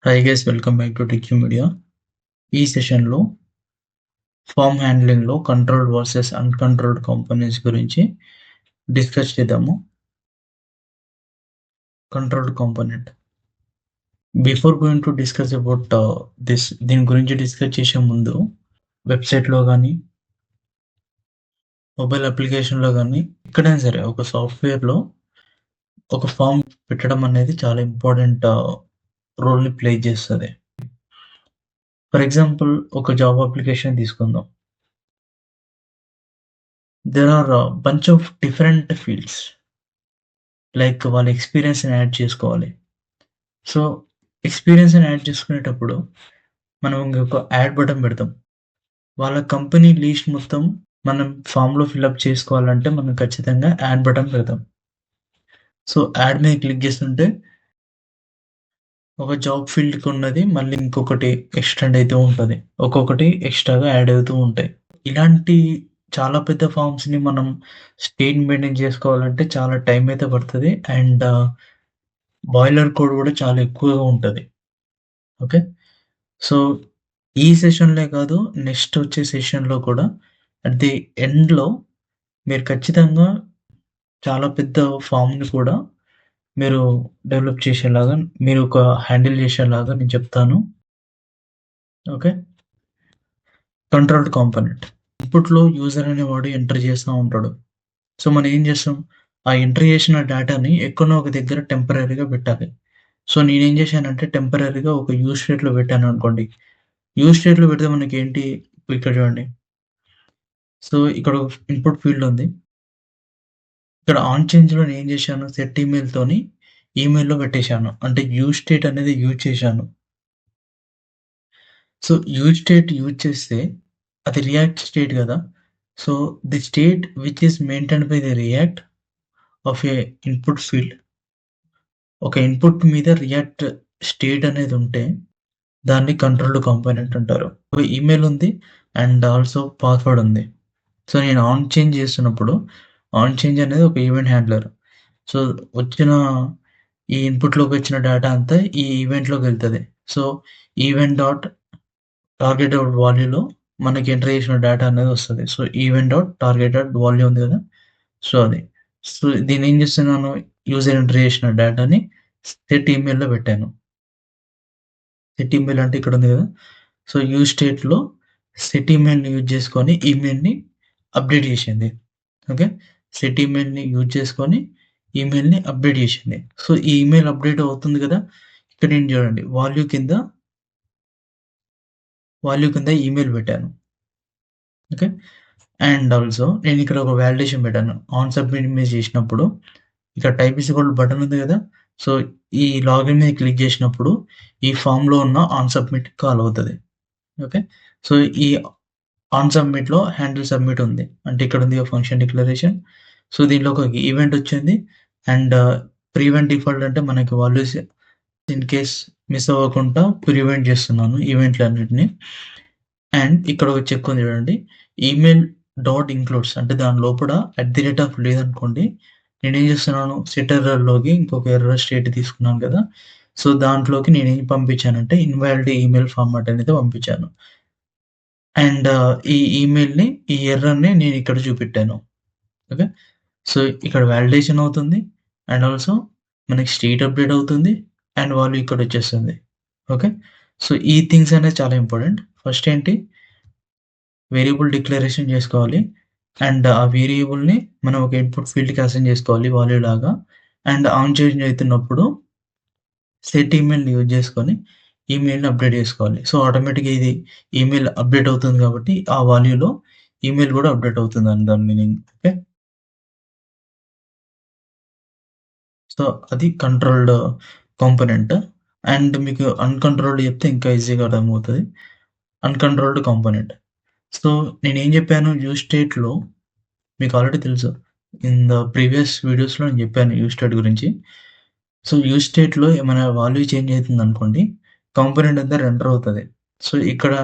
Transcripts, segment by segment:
Hi guys, welcome back to TechQ media. ఈ సెషన్లో form హ్యాండ్లింగ్లో కంట్రోల్డ్ వర్సెస్ అన్‌కంట్రోల్డ్ కాంపోనెంట్స్ గురించి డిస్కస్ చేద్దాము. Controlled component. Before going to discuss about దీని గురించి డిస్కస్ చేసే ముందు వెబ్‌సైట్‌లో గానీ, మొబైల్ అప్లికేషన్‌లో గానీ ఎక్కడైనా సరే ఒక సాఫ్ట్‌వేర్‌లో ఒక ఫామ్ పెట్టడం అనేది చాలా ఇంపార్టెంట్ రోల్‌ని ప్లే చేస్తది. ఫర్ ఎగ్జాంపుల్ ఒక జాబ్ అప్లికేషన్ తీసుకుందాం. There are bunch of different fields. Like వాళ్ళ ఎక్స్‌పీరియన్స్‌ని యాడ్ చేసుకోవాలి. సో, ఎక్స్‌పీరియన్స్‌ని యాడ్ చేసుకునేటప్పుడు మనం ఒక యాడ్ బటన్ పెడతాం. వాళ్ళ కంపెనీ లిస్ట్ మొత్తం మనం ఫార్మ్‌లో ఫిలప్ చేసుకోవాలంటే మనం ఖచ్చితంగా యాడ్ బటన్ పెడతాం. సో, యాడ్ మీద క్లిక్ చేస్తుంటే ఒక జాబ్ ఫీల్డ్‌కి ఉన్నది మళ్ళీ ఇంకొకటి ఎక్స్‌టెండ్ అయితూ ఉంటది. ఒక్కొక్కటి ఎక్స్‌ట్రాగా యాడ్ అవుతూ ఉంటాయి. ఇలాంటి చాలా పెద్ద ఫార్మ్స్‌ని మనం స్టేట్ మెయింటైన్ చేసుకోవాలంటే చాలా టైం అయితే పడతది. అండ్ బాయిలర్ కోడ్ కూడా చాలా ఎక్కువగా ఉంటది. ఓకే. సో, ఈ సెషన్‌లే కాదు, నెక్స్ట్ వచ్చే సెషన్‌లో కూడా అట్ ది ఎండ్‌లో మీరు ఖచ్చితంగా చాలా పెద్ద ఫార్మ్‌ని కూడా మీరు డెవలప్ చేసేలాగా, మీరు ఒక హ్యాండిల్ చేసేలాగా నేను చెప్తాను. ఓకే. Controlled component. ఇన్‌పుట్‌లో యూజర్ అనేవాడు ఎంటర్ చేస్తా ఉంటాడు. సో, మనం ఏం చేస్తాం? ఆ ఎంటర్ చేసిన డేటాని ఎక్కడనో ఒక దగ్గర టెంపరరీగా పెట్టాలి. సో, నేనేం చేశానంటే టెంపరరీగా ఒక యూజ్ స్టేట్‌లో పెట్టాననుకోండి. యూజ్ స్టేట్‌లో పెడితే మనకేంటి, ఇక్కడ చూడండి. సో, ఇక్కడ ఒక ఇన్‌పుట్ ఫీల్డ్ ఉంది. ఇక్కడ ఆన్ చేంజ్‌లో నేనేం చేశాను, సెట్ ఈమెయిల్‌తోని ఈమెయిల్‌లో పెట్టేశాను. అంటే యూజ్ స్టేట్ అనేది యూజ్ చేశాను. సో, యూజ్ స్టేట్ యూజ్ చేస్తే అది రియాక్ట్ స్టేట్ గదా! So, the state which is maintained by the react of a input field. ఒక ఇన్‌పుట్ మీద రియాక్ట్ స్టేట్ అనేది ఉంటే దాన్ని కంట్రోల్డ్ కాంపోనెంట్ అంటారు. ఒక ఈమెయిల్ ఉంది అండ్ ఆల్సో పాస్‌వర్డ్ ఉంది. సో, నేను ఆన్ చేంజ్ చేస్తున్నప్పుడు ఆన్ చేంజ్ అనేది ఒక ఈవెంట్ హ్యాండ్లర్. సో, వచ్చిన ఈ ఇన్‌పుట్‌లోకి వచ్చిన డేటా అంతా ఈ ఈవెంట్‌లోకెళ్తది. So, event dot target dot వాల్యూలో మనకి ఎంటర్ చేసిన డేటా అనేది వస్తది. So, event dot target dot value ఉంది కదా! సో, అది. సో, దీన్నేం చేస్తున్నాను, యూజర్ ఎంటర్ చేసిన డేటాని సెట్ ఈమెయిల్‌లో పెట్టాను. సెట్ ఈమెయిల్ అంటే ఇక్కడ ఉంది కదా! సో, యూజ్ స్టేట్‌లో సెట్ ఈమెయిల్‌ని యూజ్ చేసుకొని ఈమెయిల్‌ని అప్డేట్ చేసింది. ఓకే. సెట్ ఈమెయిల్‌ని యూజ్ చేసుకొని ఈమెయిల్‌ని అప్డేట్ చేసింది. సో, ఈ ఈమెయిల్ అప్డేట్ అవుతుంది కదా! ఇక్కడ నేను చూడండి, వాల్యూ కింద ఈమెయిల్ పెట్టాను. ఓకే. అండ్ ఆల్సో నేనిక్కడ ఒక వాలిడేషన్ పెట్టాను. ఆన్ సబ్మిట్ మీద చేసినప్పుడు ఇక్కడ type is equal to button ఉంది కదా! సో, ఈ లాగిన్ మీద క్లిక్ చేసినప్పుడు ఈ ఫార్మ్‌లో ఉన్న ఆన్ సబ్మిట్ కాల్ అవుతది. ఓకే. సో, ఈ ఆన్ సబ్మిట్‌లో హ్యాండిల్ సబ్మిట్ ఉంది. అంటే ఇక్కడ ఉంది ఫంక్షన్ డిక్లరేషన్. సో, దీంట్లో ఒక ఈవెంట్ వచ్చింది. అండ్ ప్రివెంట్ డిఫాల్ట్ అంటే మనకి వాల్యూస్ ఇన్ కేస్ మిస్ అవ్వకుండా ప్రివెంట్ చేస్తున్నాను ఈవెంట్‌లన్నిటిని. అండ్ ఇక్కడ ఒక చెక్ ఉంది చూడండి. ఈమెయిల్ డాట్ ఇంక్లూడ్స్ అంటే దాని లోపల లేదనుకోండి. నేనేం చేస్తున్నాను, సెట్ ఎర్రర్‌లోకి ఇంకొక ఎర్రర్ స్టేట్ తీసుకున్నాను కదా! సో, దాంట్లోకి నేనేం పంపించానంటే ఇన్వాలిడ్ ఈమెయిల్ ఫార్మాట్ అనేది పంపించాను. అండ్ ఈ ఈమెయిల్‌ని, ఈ ఎర్రర్‌ని నేనిక్కడ చూపెట్టాను. ఓకే. సో, ఇక్కడ వాలిడేషన్ అవుతుంది. అండ్ ఆల్సో మనకి స్టేట్ అప్‌డేట్ అవుతుంది. అండ్ వాల్యూ ఇక్కడొచ్చేస్తుంది. ఓకే. సో, ఈ థింగ్స్ అనేది చాలా ఇంపార్టెంట్. ఫస్ట్ ఏంటి, వేరియబుల్ డిక్లరేషన్ చేసుకోవాలి. అండ్ ఆ వేరియబుల్‌ని మనం ఒక ఇన్‌పుట్ ఫీల్డ్‌కి అసైన్ చేసుకోవాలి వాల్యూ లాగా. అండ్ ఆన్ చేంజ్ అయితున్నప్పుడు సెట్ ఈమెయిల్‌ని యూజ్ చేసుకొని ఈమెయిల్‌ని అప్డేట్ చేసుకోవాలి. సో, ఆటోమేటిక్‌గా ఇది ఈమెయిల్ అప్డేట్ అవుతుంది కాబట్టి ఆ వాల్యూలో ఈమెయిల్ కూడా అప్డేట్ అవుతుందని దాని మీనింగ్. ఓకే. సో, అది కంట్రోల్డ్ కాంపోనెంట్. అండ్ మీకు అన్‌కంట్రోల్డ్ చెప్తే ఇంకా ఈజీగా అర్థమవుతది. Uncontrolled component. సో, నేనేం చెప్పాను, యూజ్ స్టేట్‌లో మీకు ఆల్రెడీ తెలుసు. ఇన్ ద ప్రీవియస్ వీడియోస్‌లో నేను చెప్పాను యూజ్ స్టేట్ గురించి. సో, యూజ్ స్టేట్‌లో ఏమైనా వాల్యూ చేంజ్ అయితుందనుకోండి, కాంపోనెంట్ అంతా రెండర్ అవుతది. సో, ఇక్కడ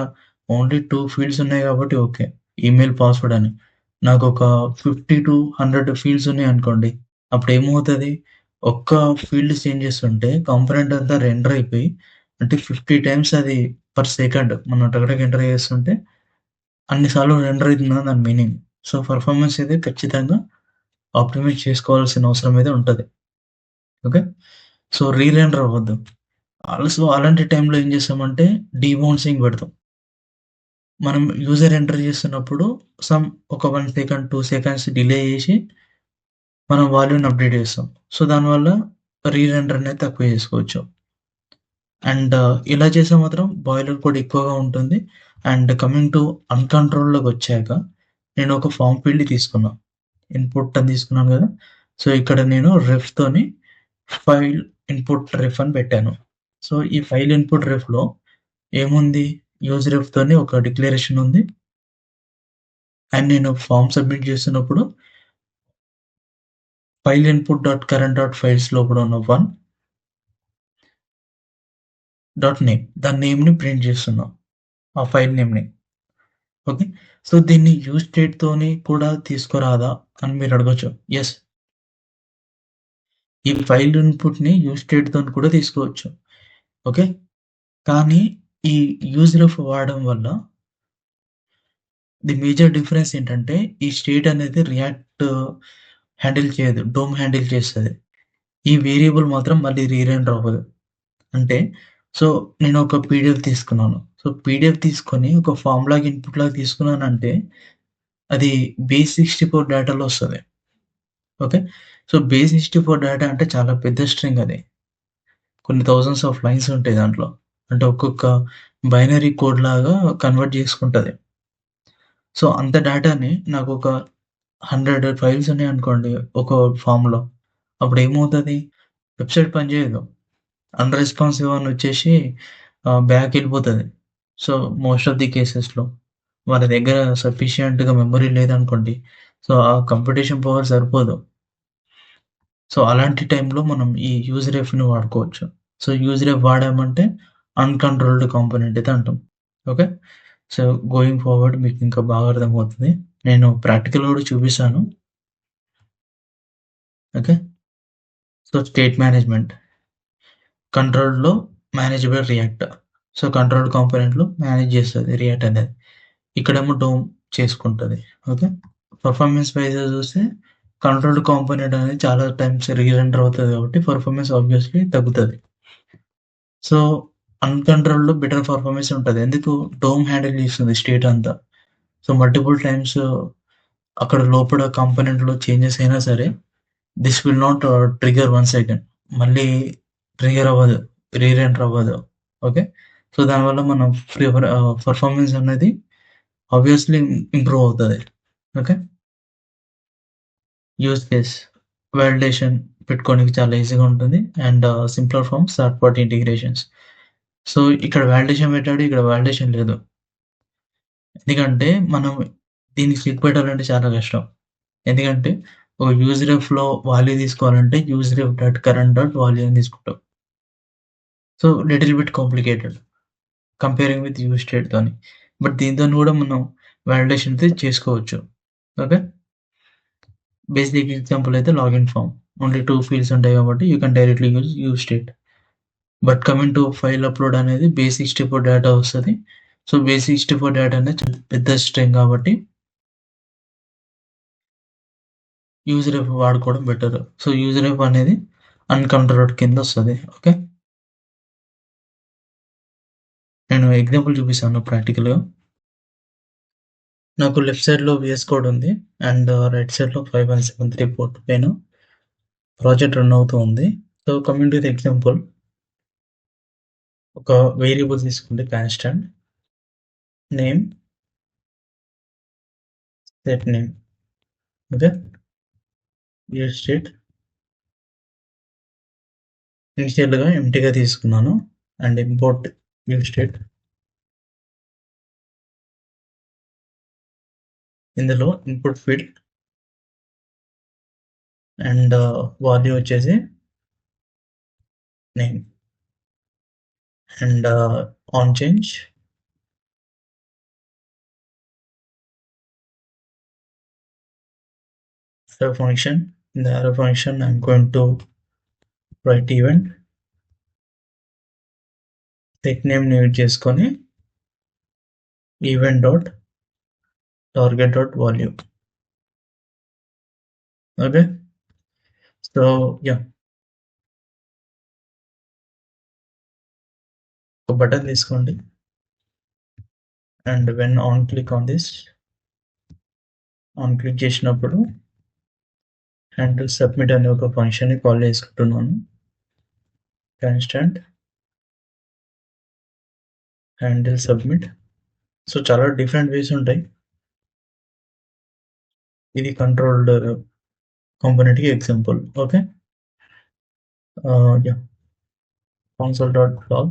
ఓన్లీ 2 ఫీల్డ్స్ ఉన్నాయి కాబట్టి ఓకే. ఈమెయిల్, పాస్‌వర్డ్ అని. నాకొక 50-100 ఫీల్డ్స్ ఉన్నాయనుకోండి. అప్పుడేమవుతది, ఒక్క ఫీల్డ్ చేంజ్ చేస్తుంటే కాంపోనెంట్ అంతా రెండర్ అయిపోయి అంటే 50 టైమ్స్ అది పర్ సెకండ్ మనం టకటక ఎంటర్ చేస్తుంటే అన్ని సార్లు రెండర్ అయితుందని దాని మీనింగ్. సో, పర్‌ఫార్మెన్స్ అయితే ఖచ్చితంగా ఆప్టిమైజ్ చేసుకోవాల్సిన అవసరం అయితే ఉంటది. ఓకే. సో, రీ రెండర్ అవ్వద్దు. ఆల్సో అలాంటి టైంలో ఏం చేస్తామంటే డీబౌన్సింగ్ పెడతాం. మనం యూజర్ ఎంటర్ చేస్తున్నప్పుడు సమ్ ఒక 1 సెకండ్, 2 సెకండ్స్ డిలే చేసి మనం వాల్యూమ్‌ని అప్‌డేట్ చేస్తాం. సో, దానివల్ల రీ రెండర్ అనేది తక్కువ చేసుకోవచ్చు. అండ్ ఇలా చేస్తే మాత్రం బాయిలర్ కూడా ఎక్కువగా ఉంటుంది. అండ్ కమింగ్ టు అన్‌కంట్రోల్‌లోకొచ్చాక నేను ఒక ఫార్మ్ ఫీల్డ్ తీసుకున్నా. ఇన్‌పుట్ అని తీసుకున్నాను గదా! సో, ఇక్కడ నేను రెఫ్‌తోని ఫైల్ ఇన్‌పుట్ రెఫ్ అని పెట్టాను. సో, ఈ ఫైల్ ఇన్‌పుట్ రెఫ్‌లో ఏముంది? యూజ్ రెఫ్‌తోని ఒక డిక్లరేషన్ ఉంది. అండ్ నేను ఫార్మ్ సబ్మిట్ చేస్తున్నప్పుడు file input dot current dot files లోపల ఉన్న 1 డాట్ నేమ్ దాని నేమ్‌ని ప్రింట్ చేస్తున్నా. ఆ ఫైల్ నేమ్‌ని. ఓకే. సో, దీన్ని యూజ్ స్టేట్‌తోని కూడా తీసుకురాదా అని మీరు అడగొచ్చు. యెస్. ఈ ఫైల్ ఇన్‌పుట్‌ని యూజ్ స్టేట్‌తోని కూడా తీసుకోవచ్చు. ఓకే. కానీ ఈ యూజ్ రెఫ్ వాడడం వల్ల ది మేజర్ డిఫరెన్స్ ఏంటంటే ఈ స్టేట్ అనేది రియాక్ట్ హ్యాండిల్ చేయదు. డోమ్ హ్యాండిల్ చేస్తది. ఈ వేరియబుల్ మాత్రం మళ్ళీ రీ-రెండర్ అవ్వదు. అంటే సో, నేను ఒక పీడీఎఫ్ తీసుకున్నాను. సో, పీడీఎఫ్ తీసుకొని ఒక ఫార్మ్ లాగా ఇన్‌పుట్ లాగా తీసుకున్నానంటే అది బేస్64 డేటాలో వస్తది. ఓకే. సో, బేస్64 డేటా అంటే చాలా పెద్ద స్ట్రింగ్ అది. కొన్ని థౌసండ్స్ ఆఫ్ లైన్స్ ఉంటాయి దాంట్లో. అంటే ఒక్కొక్క బైనరీ కోడ్ లాగా కన్వర్ట్ చేసుకుంటది. సో, అంత డేటాని నాకొక 100 ఫైల్స్ ఉన్నాయనుకోండి ఒక ఫార్మ్‌లో. అప్పుడేమవుతది? వెబ్‌సైట్ పనిచేయదు. అన్‌రెస్పాన్సివ్ అని వచ్చేసి బ్యాక్ ఎళ్ళిపోతది. సో, మోస్ట్ ఆఫ్ ది కేసెస్‌లో వాళ్ళ దగ్గర సఫిషియంట్‌గా మెమరీ లేదనుకోండి. సో, ఆ కంప్యూటేషన్ పవర్ సరిపోదు. సో, అలాంటి టైంలో మనం ఈ యూజ్‌రెఫ్‌ని వాడుకోవచ్చు. సో, యూజ్‌రెఫ్ వాడామంటే అన్‌కంట్రోల్డ్ కాంపోనెంట్ అయితే అంటాం. ఓకే. సో, గోయింగ్ ఫార్వర్డ్ మీకింకా బాగా అర్థమవుతది. నేను ప్రాక్టికల్ గూడా చూపిస్తాను. ఓకే. So, state management. కంట్రోల్‌లో మేనేజబుల్ రియాక్ట్. సో, కంట్రోల్డ్ కాంపోనెంట్‌లో మేనేజ్ చేస్తది రియాక్ట్ అనేది. ఇక్కడేమో డోమ్ చేసుకుంటది. ఓకే. పెర్ఫార్మన్స్ వైస్‌గా చూస్తే కంట్రోల్డ్ కాంపోనెంట్ అనేది చాలా టైమ్స్ రీ-రెండర్ అవుతది కాబట్టి పెర్ఫార్మన్స్ ఆబ్వియస్‌లీ తగ్గుతది. సో, అన్‌కంట్రోల్డ్‌లో బెటర్ పెర్ఫార్మన్స్ ఉంటది. ఎందుకు? డోమ్ హ్యాండిల్ చేస్తుంది స్టేట్ అంతా. సో, మల్టిపుల్ టైమ్స్ అక్కడ లోపల కాంపోనెంట్‌లో చేంజెస్ అయినా సరే this will not trigger once again. మళ్ళీ ట్రిగ్గర్ అవ్వదు. రీ-రెండర్ అవ్వదు. ఓకే. సో, దానివల్ల మనం పెర్ఫార్మన్స్ అనేది ఆబ్వియస్‌లీ ఇంప్రూవ్ అవుతది. ఓకే. యూజ్ కేస్ వాలిడేషన్ పెట్టుకోనికి చాలా ఈజీగా ఉంటుంది. And simpler forms third party integrations. So, ఇక్కడ వాలిడేషన్ పెట్టాడు. ఇక్కడ వాలిడేషన్ లేదు. ఎందుకంటే మనం దీనికి చెక్ పెట్టాలంటే చాలా కష్టం. ఎందుకంటే ఒక యూజ్ రెఫ్‌లో వాల్యూ తీసుకోవాలంటే use ref dot current dot value అని తీసుకుంటాం. So, little bit complicated comparing with use స్టేట్‌తోని. బట్ దీనితోని కూడా మనం వాలిడేషన్ అయితే చేసుకోవచ్చు. ఓకే. బేసిక్ ఎగ్జాంపుల్ అయితే లాగిన్ ఫార్మ్. ఓన్లీ 2 ఫీల్డ్స్ ఉంటాయి కాబట్టి you can directly use state. But coming to file upload అనేది బేస్64 డేటా వస్తది. సో, బేస్64 డేటా అనేది చాలా పెద్ద స్ట్రింగ్ కాబట్టి యూజ్‌రెఫ్ వాడుకోవడం బెటర్. సో, యూజ్‌రెఫ్ అనేది అన్‌కంట్రోల్డ్ కిందొస్తది. ఓకే. నేను ఎగ్జాంపుల్ చూపిస్తాను ప్రాక్టికల్‌గా. నాకు లెఫ్ట్ సైడ్‌లో వీఎస్ కోడ్ ఉంది. అండ్ రైట్ సైడ్‌లో 5173 పోర్ట్ పైన ప్రాజెక్ట్ రన్ అవుతూ ఉంది. So, coming to the example ఒక వేరియబుల్ తీసుకోండి constant name, set name. Okay. Use state ఇనిషియల్‌గా ఎంప్టీగా తీసుకున్నాను. And import use state. ఇందులో ఇన్పుట్ ఫీల్డ్ అండ్ వాల్యూ వచ్చేసి name and on change arrow function. In the arrow function, I'm going to write event టెక్ నేమ్‌ని use చేసుకొని event dot target dot volume. Okay. So yeah! ఒక button తీసుకోండి. And when on click on this, on click చేసినప్పుడు handle submit అనే ఒక ఫంక్షన్‌ని call చేసుకుంటున్నాను. Constant handle submit. సో చాలా డిఫరెంట్ వేస్ ఉంటాయి. ఇది కంట్రోల్డ్ కాంపోనెంట్‌కి example. Okay. Yeah! console.log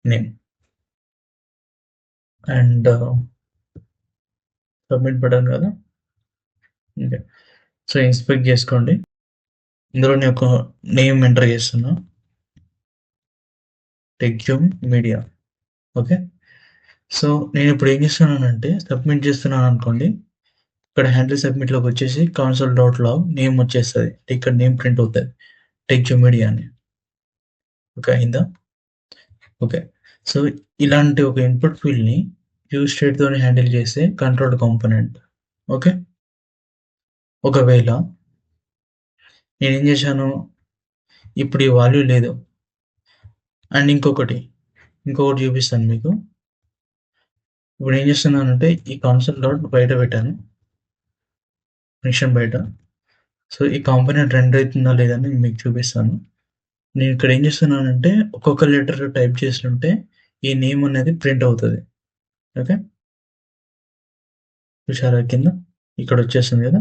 name and submit button కదా. ఓకే. సో ఇన్స్పెక్ట్ చేసుకోండి. ఇందులో నేను ఒక నేమ్ ఎంటర్ చేస్తున్నా. టెక్జూమ్ మీడియా. ఓకే. సో నేను ఇప్పుడు ఏం చేస్తున్నానంటే సబ్మిట్ చేస్తున్నాను అనుకోండి. ఇక్కడ హ్యాండిల్ సబ్మిట్‌లోకి వచ్చేసి console.log నేమ్ వచ్చేస్తది. ఇక్కడ నేమ్ ప్రింట్ అవుతది. టెక్జూమ్ మీడియా అని. ఓకే. అయిందా? ఓకే. సో ఇలాంటి ఒక ఇన్‌పుట్ ఫీల్డ్‌ని యూజ్ స్టేట్‌తోని హ్యాండిల్ చేసే కంట్రోల్డ్ కాంపోనెంట్. ఓకే. ఒకవేళ నేనేం చేశాను, ఇప్పుడు ఈ వాల్యూ లేదు. అండ్ ఇంకొకటి చూపిస్తాను మీకు. ఇప్పుడు ఏం చేస్తున్నానంటే ఈ కన్సోల్ డాట్ బయట పెట్టాను. ఫంక్షన్ బయట. సో ఈ కాంపోనెంట్ రెండర్ అవుతుందా లేదా అని మీకు చూపిస్తాను. నేను ఇక్కడ ఏం చేస్తున్నానంటే ఒక్కొక్క లెటర్ టైప్ చేస్తుంటే ఈ నేమ్ అనేది ప్రింట్ అవుతది. ఓకే. చూసారా కింద? ఇక్కడ వచ్చేస్తుంది కదా.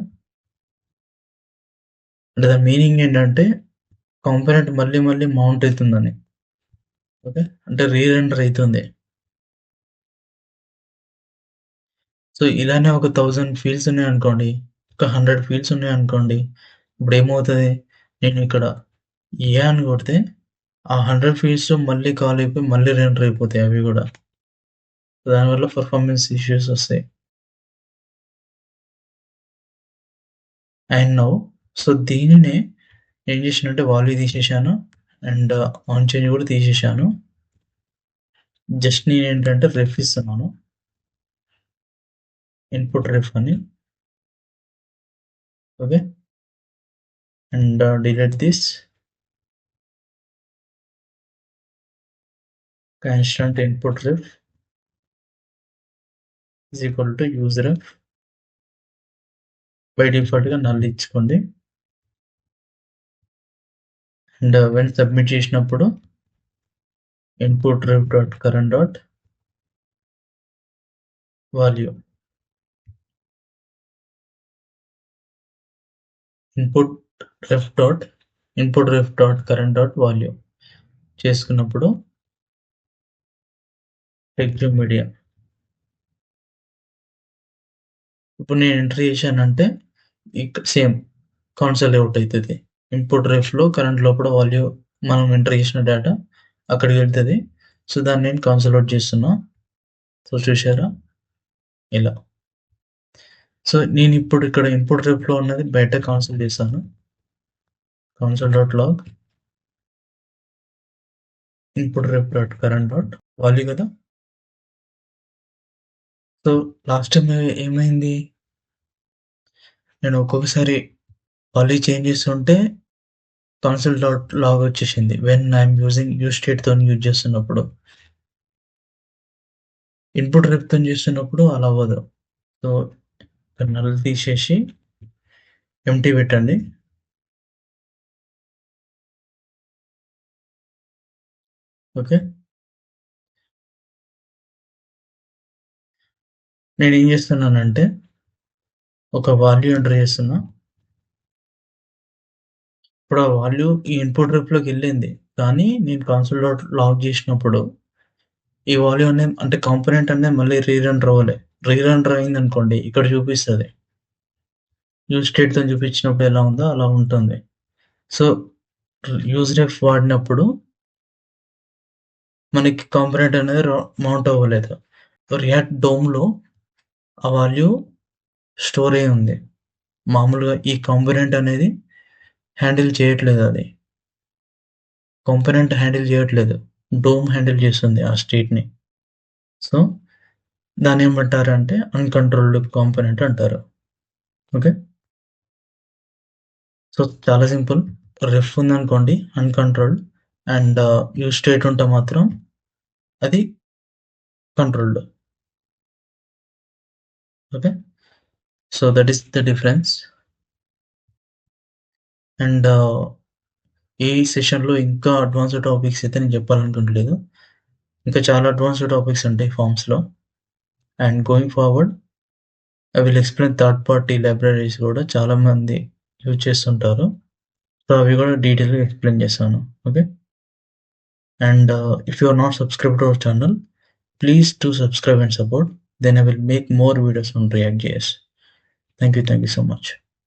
అంటే దాని మీనింగ్ ఏంటంటే కాంపోనెంట్ మళ్ళీ మౌంట్ అవుతుందని. ఓకే. అంటే రీరెండర్ అయితుంది. సో ఇలానే ఒక 1000 ఫీల్డ్స్ ఉన్నాయనుకోండి. ఒక 100 ఫీల్డ్స్ ఉన్నాయనుకోండి. ఇప్పుడేమవుతది? నేను ఇక్కడ ఏ అని కొడితే ఆ 100 ఫీల్డ్స్ మళ్ళీ కాల్ అయిపోయి మళ్ళీ రెండర్ అయిపోతాయి అవి గూడా. దానివల్ల పెర్ఫార్మన్స్ ఇష్యూస్ వస్తాయి. అండ్ నౌ సో దీనినే ఏం చేశానంటే వాల్యూ తీసేశాను. అండ్ ఆన్ చేంజ్ కూడా తీసేశాను. జస్ట్ నేనేంటంటే రెఫ్ ఇస్తున్నాను. ఇన్పుట్ రెఫ్ అని. Okay. And delete this. Constant input ref is equal to use ref. By డిఫాల్ట్‌గా నల్ ఇచ్చుకోండి. అండ్ వెన్ సబ్మిట్ చేసినప్పుడు input ref dot current dot value. Input ref dot current dot value చేసుకున్నప్పుడు టెక్జూమ్ media. ఇప్పుడు నేను enter చేశానంటే same console out అవుతది. Input రెఫ్‌లో current లోపల value మనం ఎంటర్ చేసిన డేటా అక్కడికి వెళ్తది. సో దాన్ని నేను కన్సోల్ అవుట్ చేస్తున్నా. సో చూసారా? ఇలా. సో నేను ఇప్పుడు ఇక్కడ ఇన్పుట్ రెఫ్‌లో ఉన్నది బయట కన్సోల్ చేశాను. console.log input ref dot current dot value కదా. సో లాస్ట్ టైమ్ ఏమైంది? నేను ఒక్కొక్కసారి వాల్యూ చేంజ్ చేస్తుంటే console.log వచ్చేసింది. వెన్ ఐఎమ్ యూజింగ్ యూజ్ స్టేట్‌తోని యూజ్ చేస్తున్నప్పుడు. ఇన్పుట్ రెఫ్‌తోని చేస్తున్నప్పుడు అలా అవ్వదు. సో నల్ తీసేసి ఎంప్టీ పెట్టండి. ఓకే. నేనేం చేస్తున్నానంటే ఒక వాల్యూ ఎంటర్ చేస్తున్నా. ఇప్పుడు ఆ వాల్యూ ఈ ఇన్పుట్ రెఫ్‌లోకి ఎళ్ళింది. కానీ నేను console.log చేసినప్పుడు ఈ వాల్యూ అనేది అంటే కాంపోనెంట్ అనేది మళ్ళీ రీరెండర్ అవ్వలే. రీరెండర్ అయిందనుకోండి ఇక్కడ చూపిస్తది. యూజ్ స్టేట్‌తోని చూపించినప్పుడు ఎలా ఉందో అలా ఉంటుంది. సో యూజ్ రెఫ్ వాడినప్పుడు మనకి కాంపోనెంట్ అనేది మౌంట్ అవ్వలేదు. రియాక్ట్ డోమ్‌లో ఆ వాల్యూ స్టోర్ అయ్యి ఉంది. మామూలుగా ఈ కాంపోనెంట్ అనేది హ్యాండిల్ చేయట్లేదు అది. కాంపోనెంట్ హ్యాండిల్ చేయట్లేదు. డోమ్ హ్యాండిల్ చేస్తుంది ఆ స్టేట్‌ని. సో, దాన్నేమంటారంటే అన్‌కంట్రోల్డ్ కాంపోనెంట్ అంటారు. ఓకే. సో, చాలా సింపుల్. రెఫ్ ఉందనుకోండి అన్‌కంట్రోల్డ్ అండ్ యూజ్ స్టేట్ ఉంటే మాత్రం అది controlled. Okay. So, that is the difference. And ఈ సెషన్‌లో ఇంకా అడ్వాన్స్‌డ్ టాపిక్స్ అయితే నేను చెప్పాలనుకోవట్లేదు. ఇంకా చాలా అడ్వాన్స్‌డ్ టాపిక్స్ ఉంటాయి ఫార్మ్స్‌లో. And going forward I will explain third party libraries గూడా చాలామంది యూజ్ చేస్తుంటారు. సో, అవి గూడా డీటెయిల్‌గా ఎక్స్‌ప్లెయిన్ చేస్తాను. Okay. And if you are not subscribed to our channel, please do subscribe and support. Then I will make more videos on React.js. Thank you so much.